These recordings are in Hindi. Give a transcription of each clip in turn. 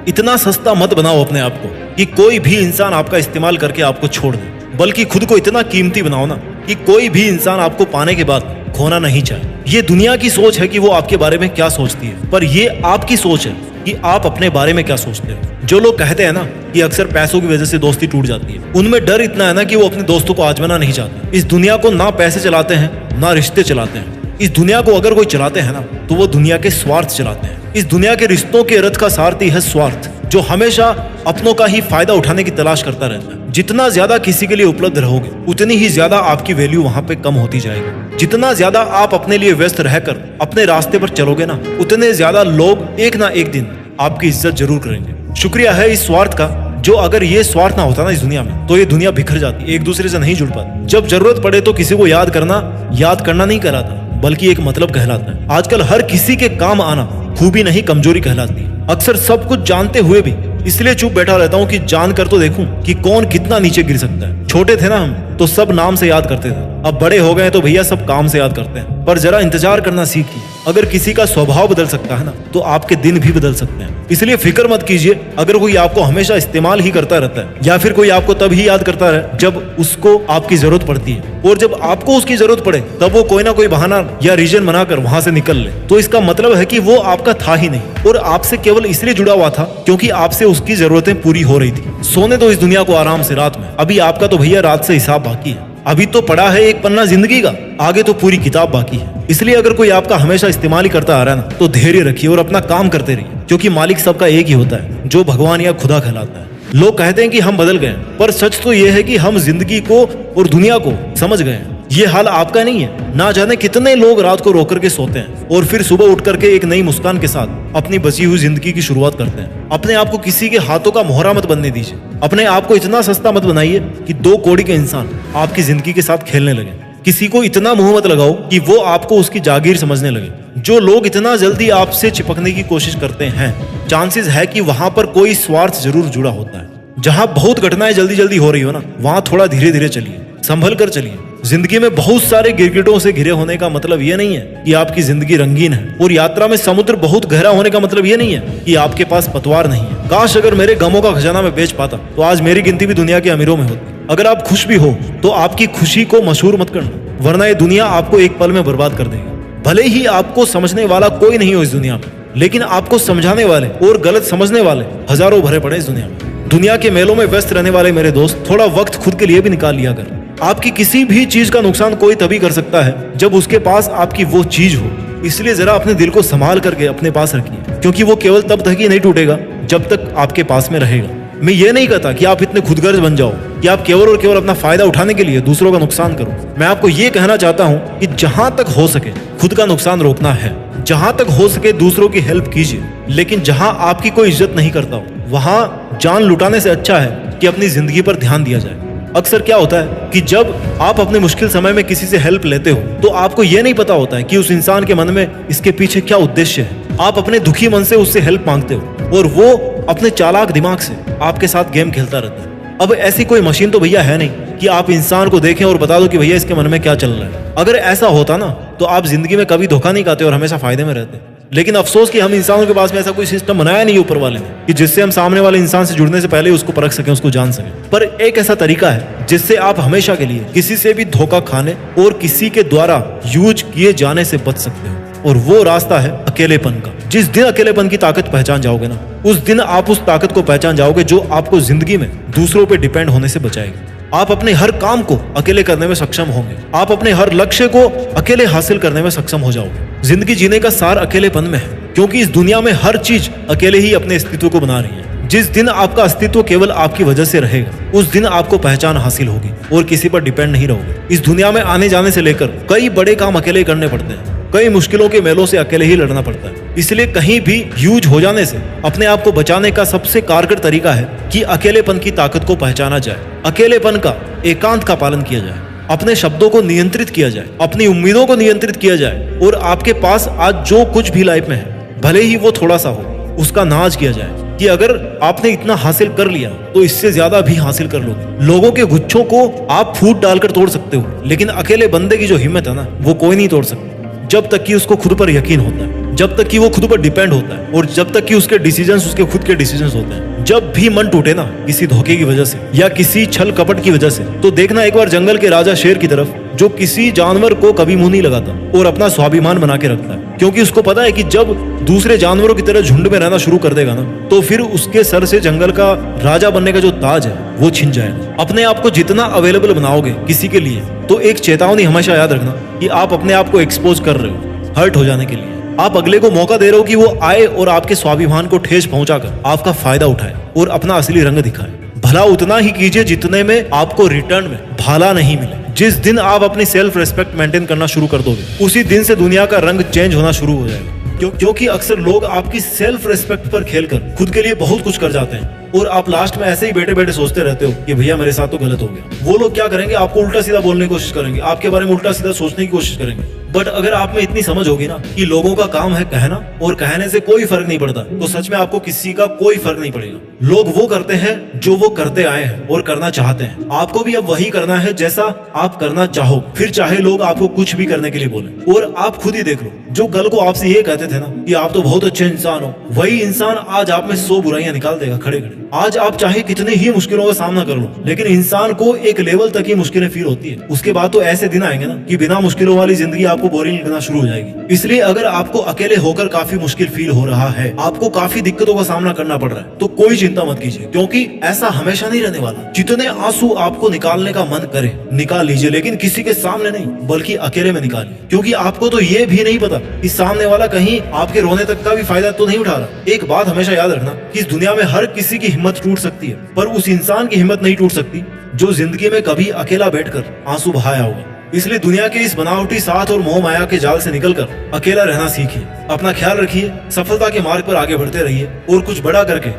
इतना सस्ता मत बनाओ अपने आप को कि कोई भी इंसान आपका इस्तेमाल करके आपको छोड़ दे, बल्कि खुद को इतना कीमती बनाओ ना कि कोई भी इंसान आपको पाने के बाद खोना नहीं चाहे। ये दुनिया की सोच है कि वो आपके बारे में क्या सोचती है, पर ये आपकी सोच है कि आप अपने बारे में क्या सोचते हो। जो लोग कहते हैं ना कि अक्सर पैसों की वजह से दोस्ती टूट जाती है, उनमें डर इतना है ना कि वो अपने दोस्तों को आजमाना नहीं चाहते। इस दुनिया को ना पैसे चलाते हैं ना रिश्ते चलाते हैं। इस दुनिया को अगर कोई चलाते हैं ना तो वो दुनिया के स्वार्थ चलाते हैं। इस दुनिया के रिश्तों के रथ का सारथी है स्वार्थ, जो हमेशा अपनों का ही फायदा उठाने की तलाश करता रहता है। जितना ज्यादा किसी के लिए उपलब्ध रहोगे उतनी ही ज्यादा आपकी वैल्यू वहां पे कम होती जाएगी। जितना ज्यादा आप अपने लिए व्यस्त रहकर अपने रास्ते पर चलोगे ना, उतने ज्यादा लोग एक ना एक दिन आपकी इज्जत जरूर करेंगे। शुक्रिया है इस स्वार्थ का, जो अगर ये स्वार्थ ना होता ना इस दुनिया में तो ये दुनिया बिखर जाती, एक दूसरे से नहीं जुड़ पाती। जब जरूरत पड़े तो किसी को याद करना नहीं कहलाता, बल्कि एक मतलब कहलाता है। आजकल हर किसी के काम आना खूबी नहीं कमजोरी कहलाती है। अक्सर सब कुछ जानते हुए भी इसलिए चुप बैठा रहता हूँ कि जान कर तो देखूं कि कौन कितना नीचे गिर सकता है। छोटे थे ना हम तो सब नाम से याद करते थे, अब बड़े हो गए तो भैया सब काम से याद करते हैं। पर जरा इंतजार करना सीखिए, अगर किसी का स्वभाव बदल सकता है ना तो आपके दिन भी बदल सकते हैं। इसलिए फिक्र मत कीजिए अगर कोई आपको हमेशा इस्तेमाल ही करता रहता है, या फिर कोई आपको तब ही याद करता रहे जब उसको आपकी जरूरत पड़ती है, और जब आपको उसकी जरूरत पड़े तब वो कोई ना कोई बहाना या रीजन बनाकर वहां से निकल ले, तो इसका मतलब है कि वो आपका था ही नहीं और आपसे केवल इसलिए जुड़ा हुआ था क्योंकि आपसे उसकी जरूरतें पूरी हो रही थी। सोने दो इस दुनिया को आराम से रात में, अभी आपका तो भैया रात से हिसाब बाकी है। अभी तो पड़ा है एक पन्ना जिंदगी का, आगे तो पूरी किताब बाकी है। इसलिए अगर कोई आपका हमेशा इस्तेमाल ही करता आ रहा है ना तो धैर्य रखिए और अपना काम करते रहिए, क्योंकि मालिक सबका एक ही होता है, जो भगवान या खुदा कहलाता है। लोग कहते हैं कि हम बदल गए, पर सच तो यह है कि हम जिंदगी को और दुनिया को समझ गए हैं। ये हाल आपका नहीं है। ना जाने कितने लोग रात को रो करके सोते हैं और फिर सुबह उठ करके एक नई मुस्कान के साथ अपनी बची हुई जिंदगी की शुरुआत करते हैं। अपने आप को किसी के हाथों का मोहरा मत बनने दीजिए। अपने आप को इतना सस्ता मत बनाइए कि 2 कौड़ी के इंसान आपकी जिंदगी के साथ खेलने लगे। किसी को इतना मुंह मत लगाओ कि वो आपको उसकी जागीर समझने लगे। जो लोग इतना जल्दी आपसे चिपकने की कोशिश करते हैं, चांसेस है कि वहां पर कोई स्वार्थ जरूर जुड़ा होता है। जहां बहुत घटनाएं जल्दी जल्दी हो रही हो ना, वहां थोड़ा धीरे धीरे चलिए, संभल कर चलिए। जिंदगी में बहुत सारे गिरगिटों से घिरे होने का मतलब ये नहीं है कि आपकी जिंदगी रंगीन है, और यात्रा में समुद्र बहुत गहरा होने का मतलब ये नहीं है कि आपके पास पतवार नहीं है। काश अगर मेरे गमों का खजाना मैं बेच पाता तो आज मेरी गिनती भी दुनिया के अमीरों में होती। अगर आप खुश भी हो तो आपकी खुशी को मशहूर मत करना, वरना ये दुनिया आपको एक पल में बर्बाद कर देगी। भले ही आपको समझने वाला कोई नहीं हो इस दुनिया में, लेकिन आपको समझाने वाले और गलत समझने वाले हजारों भरे पड़े इस दुनिया में। दुनिया के मेलों में व्यस्त रहने वाले मेरे दोस्त, थोड़ा वक्त खुद के लिए भी निकाल लिया कर। आपकी किसी भी चीज का नुकसान कोई तभी कर सकता है जब उसके पास आपकी वो चीज हो। इसलिए जरा अपने दिल को संभाल करके अपने पास रखिए, क्योंकि वो केवल तब तक ही नहीं टूटेगा जब तक आपके पास में रहेगा। मैं ये नहीं कहता कि आप इतने खुदगर्ज बन जाओ कि आप केवल और केवल अपना फायदा उठाने के लिए दूसरों का नुकसान करो। मैं आपको ये कहना चाहता हूँ कि जहां तक हो सके खुद का नुकसान रोकना है, जहां तक हो सके दूसरों की हेल्प कीजिए, लेकिन जहां आपकी कोई इज्जत नहीं करता हो वहां जान लुटाने से अच्छा है कि अपनी जिंदगी पर ध्यान दिया जाए। अक्सर क्या होता है कि जब आप अपने मुश्किल समय में किसी से हेल्प लेते हो तो आपको यह नहीं पता होता है कि उस इंसान के मन में इसके पीछे क्या उद्देश्य है। आप अपने दुखी मन से उससे हेल्प मांगते हो और वो अपने चालाक दिमाग से आपके साथ गेम खेलता रहता है। अब ऐसी कोई मशीन तो भैया है नहीं कि आप इंसान को देखें और बता दो कि भैया इसके मन में क्या चल रहा है। अगर ऐसा होता ना तो आप जिंदगी में कभी धोखा नहीं खाते और हमेशा फायदे में रहते। लेकिन अफसोस कि हम इंसानों के पास में ऐसा कोई सिस्टम बनाया नहीं ऊपर वाले ने कि जिससे हम सामने वाले इंसान से जुड़ने से पहले उसको परख सकें, उसको जान सकें। पर एक ऐसा तरीका है जिससे आप हमेशा के लिए किसी से भी धोखा खाने और किसी के द्वारा यूज किए जाने से बच सकते हो, और वो रास्ता है अकेलेपन का। जिस दिन अकेलेपन की ताकत पहचान जाओगे ना, उस दिन आप उस ताकत को पहचान जाओगे जो आपको जिंदगी में दूसरों पे डिपेंड होने से बचाएगी। आप अपने हर काम को अकेले करने में सक्षम होंगे। आप अपने हर लक्ष्य को अकेले हासिल करने में सक्षम हो जाओगे। जिंदगी जीने का सार अकेलेपन में है, क्योंकि इस दुनिया में हर चीज अकेले ही अपने अस्तित्व को बना रही है। जिस दिन आपका अस्तित्व केवल आपकी वजह से रहेगा, उस दिन आपको पहचान हासिल होगी और किसी पर डिपेंड नहीं रहोगे। इस दुनिया में आने जाने से लेकर कई बड़े काम अकेले करने पड़ते हैं, कई मुश्किलों के मेलों से अकेले ही लड़ना पड़ता है। इसलिए कहीं भी यूज हो जाने से अपने आप को बचाने का सबसे कारगर तरीका है कि अकेलेपन की ताकत को पहचाना जाए, अकेलेपन का एकांत का पालन किया जाए, अपने शब्दों को नियंत्रित किया जाए, अपनी उम्मीदों को नियंत्रित किया जाए, और आपके पास आज जो कुछ भी लाइफ में है भले ही वो थोड़ा सा हो, उसका नाज किया जाए कि अगर आपने इतना हासिल कर लिया तो इससे ज्यादा भी हासिल कर लोगे। लोगों के गुच्छों को आप फूट डालकर तोड़ सकते हो, लेकिन अकेले बंदे की जो हिम्मत है ना, वो कोई नहीं तोड़ सकता जब तक कि उसको खुद पर यकीन होता है। जब तक कि वो खुद पर डिपेंड होता है और जब तक कि उसके डिसीजंस उसके खुद के डिसीजंस होते हैं। जब भी मन टूटे ना किसी धोखे की वजह से या किसी छल कपट की वजह से, तो देखना एक बार जंगल के राजा शेर की तरफ, जो किसी जानवर को कभी मुंह नहीं लगाता और अपना स्वाभिमान बना के रखता है, क्योंकि उसको पता है कि जब दूसरे जानवरों की तरह झुंड में रहना शुरू कर देगा ना, तो फिर उसके सर से जंगल का राजा बनने का जो ताज है वो छिन जाएगा। अपने आप को जितना अवेलेबल बनाओगे किसी के लिए, तो एक चेतावनी हमेशा याद रखना कि आप अपने आप को एक्सपोज कर रहे हो हर्ट हो जाने के लिए। आप अगले को मौका दे रहे हो कि वो आए और आपके स्वाभिमान को ठेस पहुंचाकर आपका फायदा उठाए और अपना असली रंग दिखाए। भला उतना ही कीजिए जितने में आपको रिटर्न में भाला नहीं मिले। जिस दिन आप अपनी सेल्फ रेस्पेक्ट मेंटेन करना शुरू कर दोगे, उसी दिन से दुनिया का रंग चेंज होना शुरू हो जाएगा। क्योंकि अक्सर लोग आपकी सेल्फ रेस्पेक्ट पर खेलकर खुद के लिए बहुत कुछ कर जाते हैं और आप लास्ट में ऐसे ही बैठे बैठे सोचते रहते हो कि भैया मेरे साथ तो गलत हो गया। वो लोग क्या करेंगे, आपको उल्टा सीधा बोलने की कोशिश करेंगे, आपके बारे में उल्टा सीधा सोचने की कोशिश करेंगे। बट अगर आप में इतनी समझ होगी ना कि लोगों का काम है कहना और कहने से कोई फर्क नहीं पड़ता, तो सच में आपको किसी का कोई फर्क नहीं पड़ेगा। लोग वो करते हैं जो वो करते आए हैं और करना चाहते हैं। आपको भी अब वही करना है जैसा आप करना चाहो, फिर चाहे लोग आपको कुछ भी करने के लिए बोले। और आप खुद ही देख लो, जो कल को आपसे ये कहते थे ना कि आप तो बहुत अच्छे इंसान हो, वही इंसान आज आप में 100 बुराइयां निकाल देगा खड़े खड़े। आज आप चाहे कितने ही मुश्किलों का सामना कर लो, लेकिन इंसान को एक लेवल तक ही मुश्किलें फील होती है। उसके बाद तो ऐसे दिन आएंगे ना कि बिना मुश्किलों वाली जिंदगी आपको बोरिंग लगना शुरू हो जाएगी। इसलिए अगर आपको अकेले होकर काफी मुश्किल फील हो रहा है, आपको काफी दिक्कतों का सामना करना पड़ रहा है, तो कोई चिंता मत कीजिए, क्योंकि ऐसा हमेशा नहीं रहने वाला। जितने आंसू आपको निकालने का मन करे निकाल लीजिए, लेकिन किसी के सामने नहीं बल्कि अकेले में निकालिए। क्योंकि आपको तो ये भी नहीं पता कि सामने वाला कहीं आपके रोने तक का भी फायदा तो नहीं उठा रहा। एक बात हमेशा याद रखना कि इस दुनिया में हर किसी की हिम्मत टूट सकती है, पर उस इंसान की हिम्मत नहीं टूट सकती जो जिंदगी में कभी अकेला बैठकर आंसू बहाया होगा। इसलिए दुनिया के इस बनावटी साथ और मोह माया के जाल से निकलकर अकेला रहना सीखिए। अपना ख्याल रखिए, सफलता के मार्ग पर आगे बढ़ते रहिए और कुछ बड़ा करके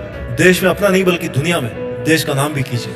देश में अपना नहीं बल्कि दुनिया में देश का नाम भी कीजिए।